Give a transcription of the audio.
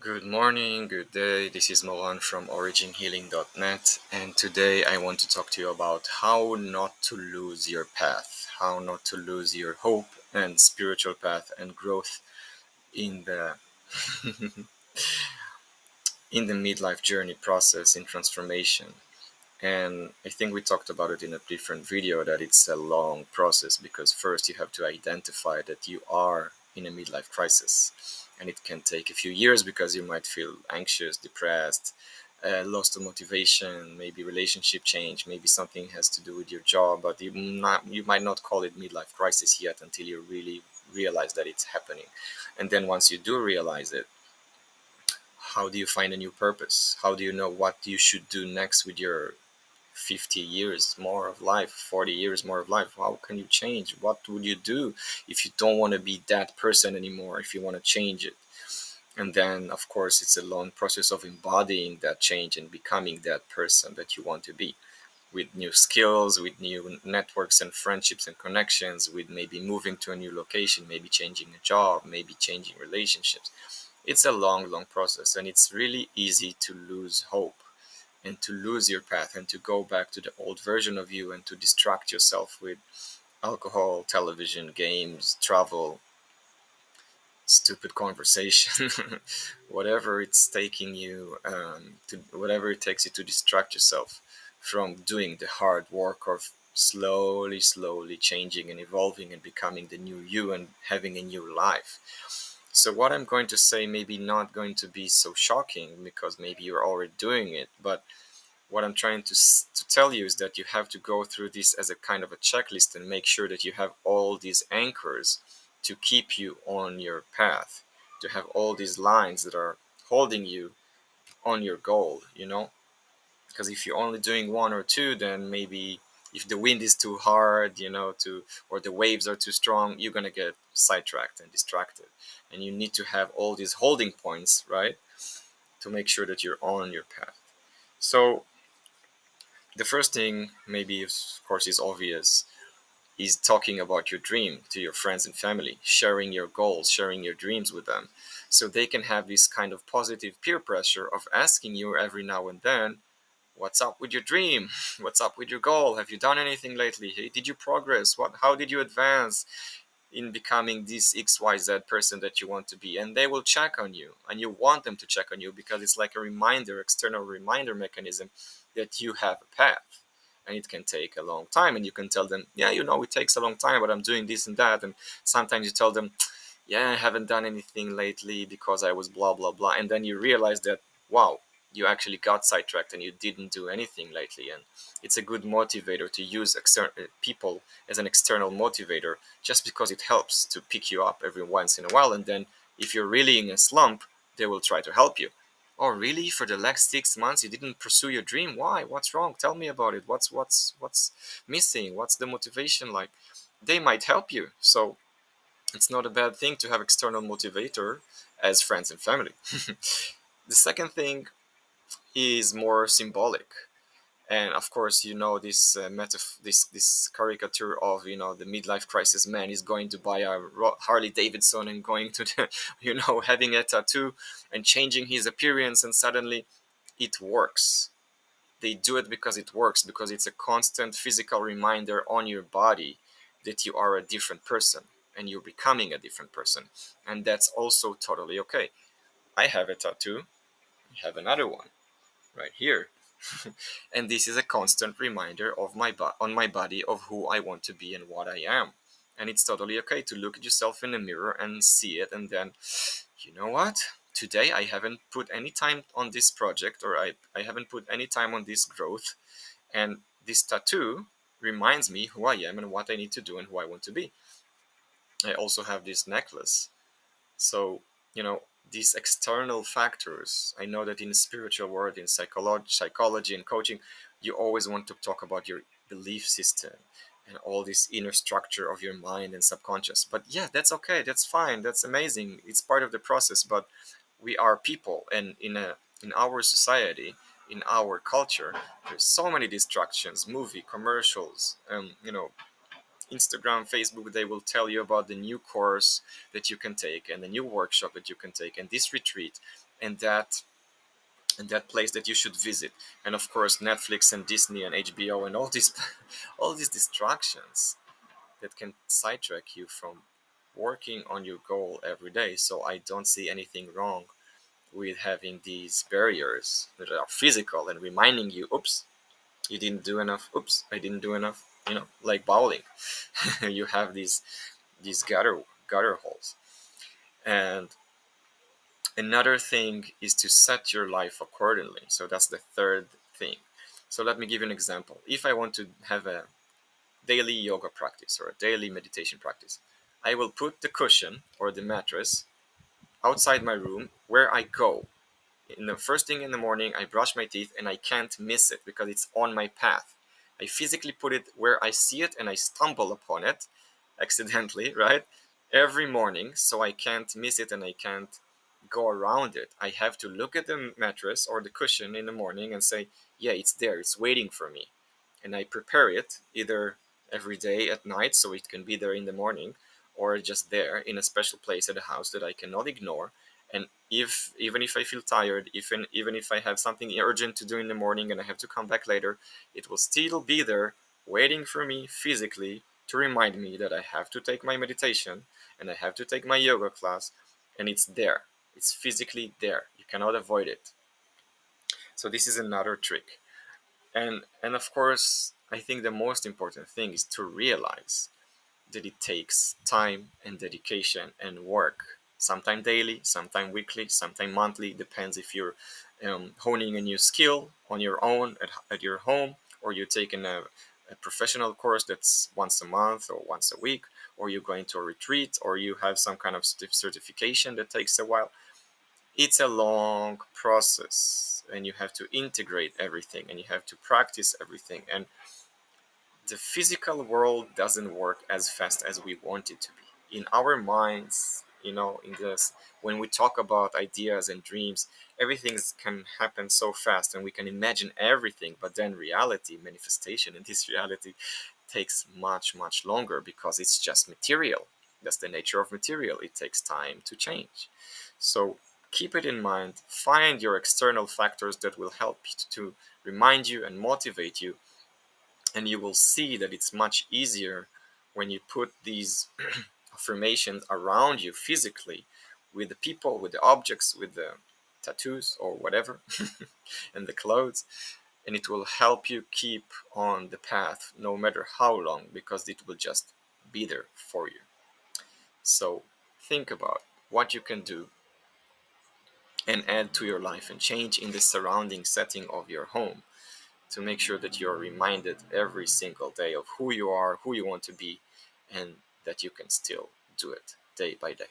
Good morning, good day. This is Mohan from originhealing.net, and today I want to talk to you about how not to lose your path, how not to lose your hope and spiritual path and growth in the in the midlife journey process in transformation. And I think we talked about it in a different video that it's a long process because first you have to identify that you are in a midlife crisis. And it can take a few years because you might feel anxious, depressed, lost of motivation, maybe relationship change, maybe something has to do with your job, but you might not call it midlife crisis yet until you really realize that it's happening. And then once you do realize it, how do you find a new purpose? How do you know what you should do next with your 50 years more of life, 40 years more of life? How can you change? What would you do if you don't want to be that person anymore, if you want to change it? And then, of course, it's a long process of embodying that change and becoming that person that you want to be, with new skills, with new networks and friendships and connections, with maybe moving to a new location, maybe changing a job, maybe changing relationships. It's a long, long process, and it's really easy to lose hope and to lose your path and to go back to the old version of you and to distract yourself with alcohol, television, games, travel, stupid conversation, whatever it's taking you to, whatever it takes you to distract yourself from doing the hard work of slowly, slowly changing and evolving and becoming the new you and having a new life. So what I'm going to say maybe not going to be so shocking because maybe you're already doing it, but what I'm trying to tell you is that you have to go through this as a kind of a checklist and make sure that you have all these anchors to keep you on your path, to have all these lines that are holding you on your goal, because if you're only doing one or two, then maybe if the wind is too hard, to or the waves are too strong, you're going to get sidetracked and distracted. And you need to have all these holding points, right, to make sure that you're on your path. So the first thing, maybe of course is obvious, is talking about your dream to your friends and family, sharing your goals, sharing your dreams with them, so they can have this kind of positive peer pressure of asking you every now and then, what's up with your dream? What's up with your goal? Have you done anything lately? Hey, did you progress? How did you advance in becoming this XYZ person that you want to be? And they will check on you, and you want them to check on you because it's like a reminder, external reminder mechanism that you have a path. And it can take a long time, and you can tell them, yeah, it takes a long time, but I'm doing this and that. And sometimes you tell them, yeah, I haven't done anything lately because I was blah blah blah, and then you realize that, wow, you actually got sidetracked and you didn't do anything lately. And it's a good motivator to use people as an external motivator, just because it helps to pick you up every once in a while. And then if you're really in a slump, they will try to help you. Oh, really? For the last 6 months you didn't pursue your dream? Why? What's wrong? Tell me about it. What's missing? What's the motivation like? They might help you. So it's not a bad thing to have external motivator as friends and family. The second thing is more symbolic. And of course, this this caricature of the midlife crisis man is going to buy a Harley Davidson and going to the, having a tattoo and changing his appearance, and suddenly it works. They do it because it works, because it's a constant physical reminder on your body that you are a different person and you're becoming a different person. And that's also totally okay. I have a tattoo, I have another one right here. And this is a constant reminder of on my body of who I want to be and what I am. And it's totally okay to look at yourself in the mirror and see it, and then, you know what? Today I haven't put any time on this project, or I haven't put any time on this growth. And this tattoo reminds me who I am and what I need to do and who I want to be. I also have this necklace. So, these external factors, I know that in the spiritual world, in psychology and coaching, you always want to talk about your belief system and all this inner structure of your mind and subconscious. But yeah, that's okay. That's fine. That's amazing. It's part of the process. But we are people, and in our society, in our culture, there's so many distractions, movie, commercials, Instagram, Facebook, they will tell you about the new course that you can take and the new workshop that you can take and this retreat and that place that you should visit. And of course Netflix and Disney and HBO and all these all these distractions that can sidetrack you from working on your goal every day. So I don't see anything wrong with having these barriers that are physical and reminding you, oops, you didn't do enough, oops, I didn't do enough, like bowling. You have these gutter holes. And another thing is to set your life accordingly. So that's the third thing. So let me give you an example. If I want to have a daily yoga practice or a daily meditation practice, I will put the cushion or the mattress outside my room where I go. In the first thing in the morning, I brush my teeth and I can't miss it because it's on my path. I physically put it where I see it and I stumble upon it accidentally, right? Every morning, so I can't miss it and I can't go around it. I have to look at the mattress or the cushion in the morning and say, yeah, it's there, it's waiting for me. And I prepare it either every day at night so it can be there in the morning or just there in a special place at the house that I cannot ignore. And if even if I feel tired, even if I have something urgent to do in the morning and I have to come back later, it will still be there waiting for me physically to remind me that I have to take my meditation and I have to take my yoga class, and it's there. It's physically there. You cannot avoid it. So this is another trick. And of course, I think the most important thing is to realize that it takes time and dedication and work. Sometime daily, sometime weekly, sometime monthly. Depends if you're honing a new skill on your own at your home, or you're taking a professional course that's once a month or once a week, or you're going to a retreat, or you have some kind of certification that takes a while. It's a long process and you have to integrate everything and you have to practice everything. And the physical world doesn't work as fast as we want it to be in our minds, in this, when we talk about ideas and dreams, everything can happen so fast and we can imagine everything, but then reality, manifestation in this reality takes much longer because it's just material. That's the nature of material. It takes time to change. So keep it in mind, find your external factors that will help to remind you and motivate you, and you will see that it's much easier when you put these affirmations around you physically, with the people, with the objects, with the tattoos or whatever, and the clothes, and it will help you keep on the path no matter how long, because it will just be there for you. So think about what you can do and add to your life and change in the surrounding setting of your home to make sure that you're reminded every single day of who you are, who you want to be, and that you can still do it day by day.